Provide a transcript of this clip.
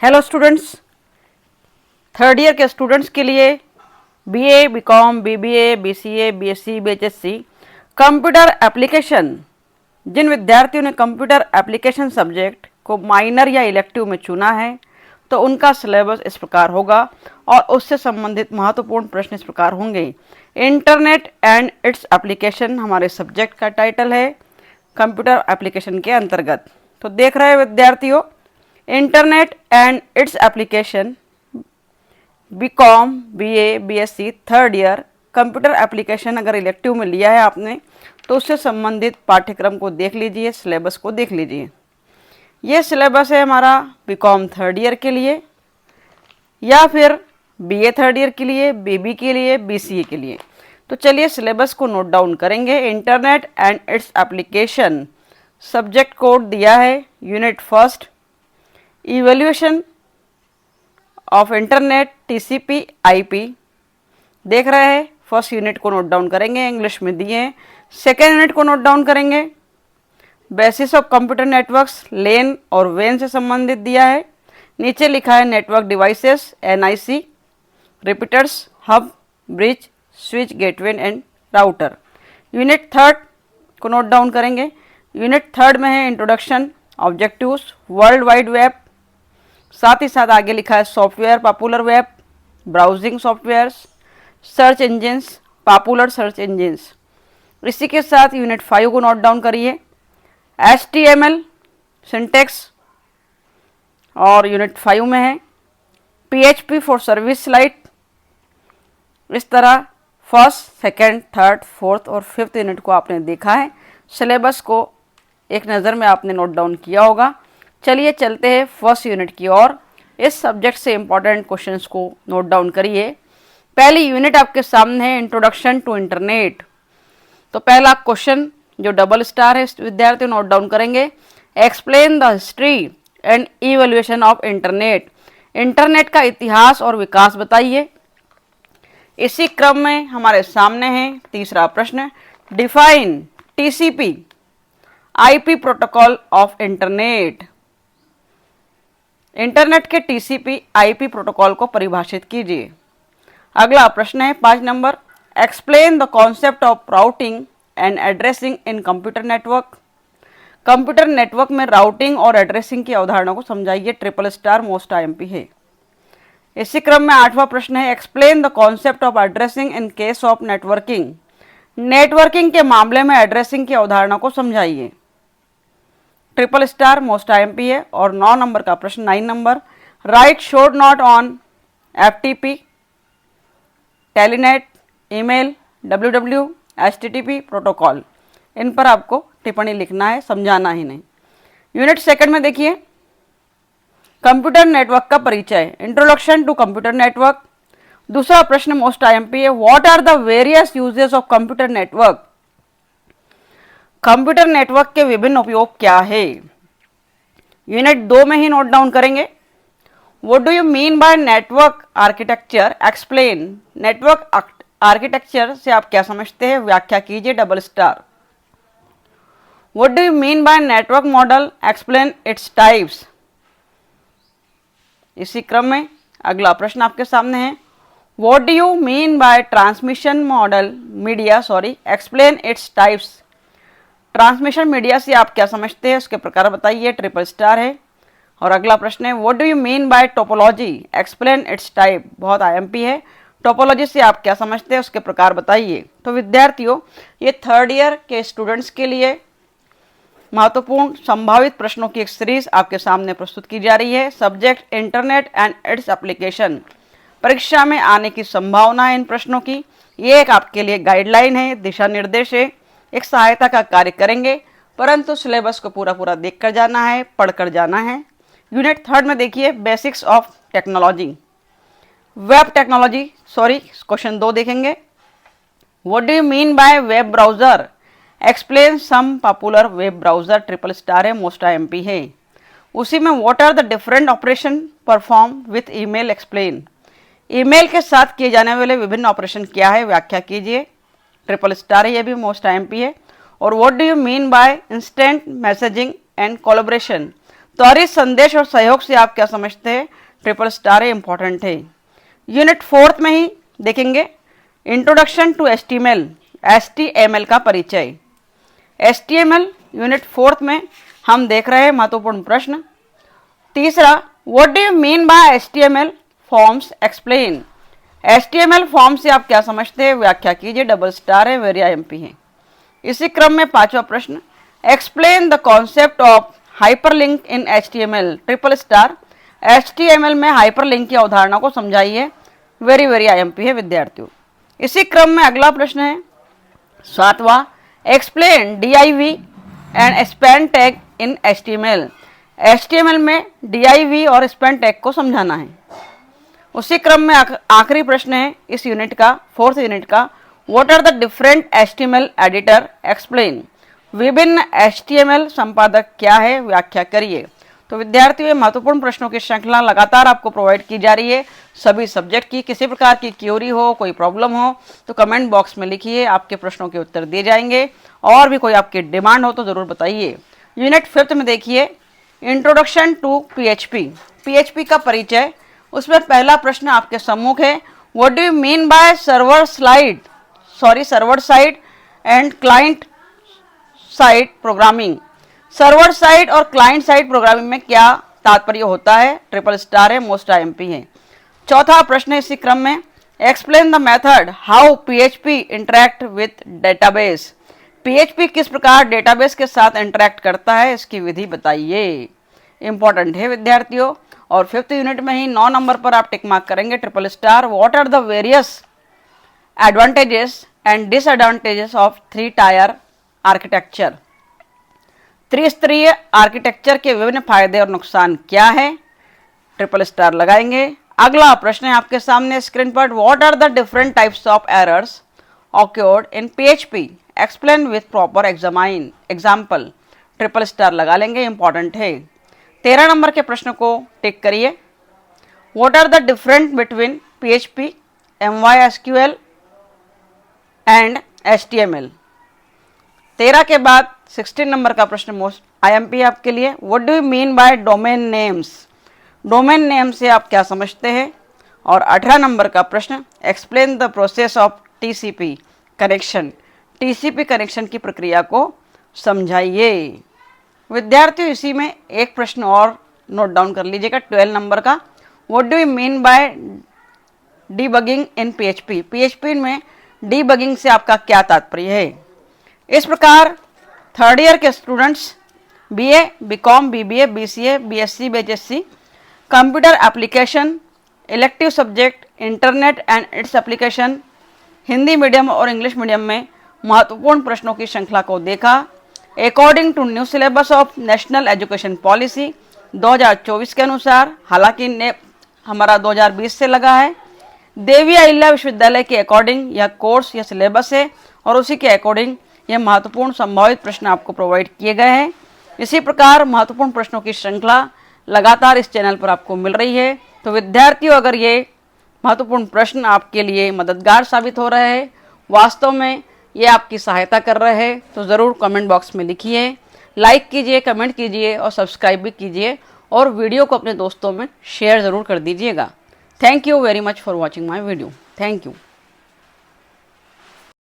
Hello students, third year के students के लिए BA, BCom, BBA, BCA, BSc, बीएचएससी कंप्यूटर एप्लीकेशन, जिन विद्यार्थियों ने कंप्यूटर एप्लीकेशन सब्जेक्ट को माइनर या इलेक्टिव में चुना है तो उनका सिलेबस इस प्रकार होगा और उससे संबंधित महत्वपूर्ण प्रश्न इस प्रकार होंगे। इंटरनेट एंड इट्स एप्लीकेशन हमारे सब्जेक्ट का टाइटल है कंप्यूटर एप्लीकेशन के अंतर्गत। तो देख रहे हैं विद्यार्थियों, internet and its application, BCom, BA, BSc third year computer application अगर इलेक्टिव में लिया है आपने तो उससे संबंधित पाठ्यक्रम को देख लीजिए, सिलेबस को देख लीजिए। ये सिलेबस है हमारा बीकॉम थर्ड ईयर के लिए या फिर बीए थर्ड ईयर के लिए, बीबी के लिए, बीसीए के लिए। तो चलिए सिलेबस को नोट डाउन करेंगे। Internet and its application, subject code दिया है unit first, evaluation of internet TCP IP देख रहे हैं। फर्स्ट यूनिट को नोट डाउन करेंगे, इंग्लिश में दिए हैं। सेकेंड यूनिट को नोट डाउन करेंगे, बेसिस ऑफ कंप्यूटर नेटवर्क्स, लेन और वेन से संबंधित दिया है। नीचे लिखा है network devices, NIC, repeaters, hub, bridge, switch, gateway and router. Unit third को नोट डाउन करेंगे। यूनिट थर्ड में है introduction, objectives, world wide web, साथ ही साथ आगे लिखा है software, popular web, browsing softwares, search engines, popular search engines. इसी के साथ यूनिट 5 को नोट डाउन करिए, HTML, सिंटेक्स, और यूनिट 5 में है PHP फॉर सर्विस स्लाइड। इस तरह फर्स्ट, सेकेंड, थर्ड, फोर्थ और फिफ्थ यूनिट को आपने देखा है। सिलेबस को एक नज़र में आपने नोट डाउन किया होगा। चलिए चलते हैं फर्स्ट यूनिट की ओर। इस सब्जेक्ट से इंपॉर्टेंट क्वेश्चंस को नोट डाउन करिए। पहली यूनिट आपके सामने है इंट्रोडक्शन टू इंटरनेट। तो पहला क्वेश्चन जो डबल स्टार है विद्यार्थी नोट डाउन करेंगे, explain the history and evaluation of internet. Internet का इतिहास और विकास बताइए। इसी क्रम में हमारे सामने है तीसरा प्रश्न, define TCP IP protocol of internet. Internet के टीसीपी आईपी प्रोटोकॉल को परिभाषित कीजिए। अगला प्रश्न है 5 number, explain the concept of routing and addressing in computer network. Computer network में राउटिंग और एड्रेसिंग की अवधारणा को समझाइए। ट्रिपल स्टार मोस्ट आईएमपी है। इसी क्रम में 8वां प्रश्न है, explain the concept of addressing in case of networking. Networking के मामले में एड्रेसिंग की अवधारणा को समझाइए। ट्रिपल स्टार मोस्ट आईएमपी है। और 9 नंबर का प्रश्न 9 number, write short note on FTP, telnet, email, WW, HTTP protocol. इन पर आपको टिप्पणी लिखना है, समझाना ही नहीं। यूनिट सेकंड में देखिए, कंप्यूटर नेटवर्क का परिचय, इंट्रोडक्शन टू कंप्यूटर नेटवर्क। दूसरा प्रश्न मोस्ट आईएमपी है, what are the various uses of computer network. Computer network के विभिन्न उपयोग क्या है। यूनिट 2 में ही नोट डाउन करेंगे, what do you mean by network architecture, explain. Network architecture से आप क्या समझते हैं, व्याख्या कीजिए। Double star. What do you mean by network model, explain its types. इसी क्रम में अगला प्रश्न आपके सामने है, what do you mean bye transmission model media, explain its types. Transmission media से आप क्या समझते हैं, उसके प्रकार बताइए। ट्रिपल स्टार है। और अगला प्रश्न है, what do you mean bye topology, explain it's type. बहुत आईएमपी है। टोपोलॉजी से आप क्या समझते हैं, उसके प्रकार बताइए। तो विद्यार्थियों, ये थर्ड ईयर के स्टूडेंट्स के लिए महत्वपूर्ण संभावित प्रश्नों की एक सीरीज आपके सामने प्रस्तुत की जा रही है। Subject internet and its application, परीक्षा में आने की संभावना है इन प्रश्नों की। ये एक आपके लिए गाइडलाइन है, दिशा निर्देश है, एक सहायता का कार्य करेंगे, परंतु सिलेबस को पूरा देख कर जाना है, पढ़कर जाना है। यूनिट थर्ड में देखिए, basics of technology, web technology, question 2 देखेंगे, what do you mean by web browser, explain some popular web browser. Triple star है, मोस्ट आईएमपी है। उसी में what are the different operation perform with email, explain. Email के साथ किए जाने वाले विभिन्न ऑपरेशन क्या है, व्याख्या कीजिए। ट्रिपल स्टार है, ये भी मोस्ट आईएमपी है। और what do you mean bye instant messaging and collaboration. त्वरित संदेश और सहयोग से आप क्या समझते हैं? ट्रिपल स्टार है, इंपॉर्टेंट है। यूनिट 4 में ही देखेंगे इंट्रोडक्शन टू HTML का परिचय। HTML यूनिट 4 में हम देख रहे हैं महत्वपूर्ण प्रश्न। तीसरा, what do you mean bye HTML forms, explain. HTML form से आप क्या समझते हैं? व्याख्या कीजिए। डबल स्टार है, वेरी IMP है। इसी क्रम में 5वां प्रश्न, explain the concept of hyperlink in HTML, triple star. HTML में हाइपरलिंक की अवधारणा को समझाइए। वेरी वेरी IMP है विद्यार्थियों। इसी क्रम में अगला प्रश्न है 7वां, explain DIV and span tag in HTML। HTML में DIV और स्पैन टैग को समझाना है। उसी क्रम में आखिरी प्रश्न है इस यूनिट का, 4th यूनिट का, what are the different HTML editor, explain. विभिन्न HTML संपादक क्या है, व्याख्या करिए। तो विद्यार्थियों, महत्वपूर्ण प्रश्नों की श्रृंखला लगातार आपको प्रोवाइड की जा रही है। सभी सब्जेक्ट की किसी प्रकार की क्यूरी हो, कोई प्रॉब्लम हो तो कमेंट बॉक्स में लिखिए, आपके प्रश्नों के उत्तर दिए जाएंगे। और भी कोई आपकी डिमांड हो तो ज़रूर बताइए। यूनिट 5 में देखिए इंट्रोडक्शन टू PHP का परिचय। उसमें पहला प्रश्न आपके सम्मुख है, what do you mean bye server side and client side programming. Server side और क्लाइंट साइड प्रोग्रामिंग में क्या तात्पर्य होता है? ट्रिपल स्टार है, मोस्ट IMP है। चौथा प्रश्न है इसी क्रम में, explain the method how PHP interact with database. PHP किस प्रकार डेटाबेस के साथ इंटरेक्ट करता है, इसकी विधि बताइए। इंपॉर्टेंट है विद्यार्थियों। और 5th यूनिट में ही 9 नंबर पर आप टिक मार्क करेंगे, triple star. What are the various advantages and disadvantages of 3 tier architecture. त्रिस्तरीय आर्किटेक्चर के विभिन्न फायदे और नुकसान क्या है? ट्रिपल स्टार लगाएंगे। अगला प्रश्न है आपके सामने स्क्रीन पर, what are the different types of errors occurred in PHP, explain with proper example. Triple star लगा लेंगे, इंपॉर्टेंट है। 13 नंबर के प्रश्न को टिक करिए, what are the different between PHP, MySQL and HTML। 13 के बाद 16 नंबर का प्रश्न मोस्ट IMP है आपके लिए, what do you mean bye domain names. Domain name से आप क्या समझते हैं? और 18 नंबर का प्रश्न, explain the process of TCP connection. TCP connection की प्रक्रिया को समझाइए। विद्यार्थियों, इसी में एक प्रश्न और नोट डाउन कर लीजिएगा 12 नंबर का, what do you mean bye debugging in PHP। PHP में डीबगिंग से आपका क्या तात्पर्य है? इस प्रकार 3rd ईयर के students BA, BCom, BBA, BCA, BSc, BHSC, computer application, elective subject, internet and its application, Hindi medium और इंग्लिश मीडियम में महत्वपूर्ण प्रश्नों की श्रृंखला को देखा। According to new syllabus of national education policy 2024 के अनुसार, हालांकि हमारा 2020 से लगा है, देवी अहिल्या विश्वविद्यालय के अकॉर्डिंग यह कोर्स या सिलेबस है और उसी के अकॉर्डिंग यह महत्वपूर्ण संभावित प्रश्न आपको प्रोवाइड किए गए हैं। इसी प्रकार महत्वपूर्ण प्रश्नों की श्रृंखला लगातार इस चैनल पर आपको मिल रही है। तो विद्यार्थियों, अगर ये महत्वपूर्ण प्रश्न आपके लिए मददगार साबित हो रहे हैं, वास्तव में ये आपकी सहायता कर रहे हैं, तो ज़रूर कमेंट बॉक्स में लिखिए, लाइक कीजिए, कमेंट कीजिए और सब्सक्राइब भी कीजिए और वीडियो को अपने दोस्तों में शेयर ज़रूर कर दीजिएगा। Thank you very much for watching my video. Thank you.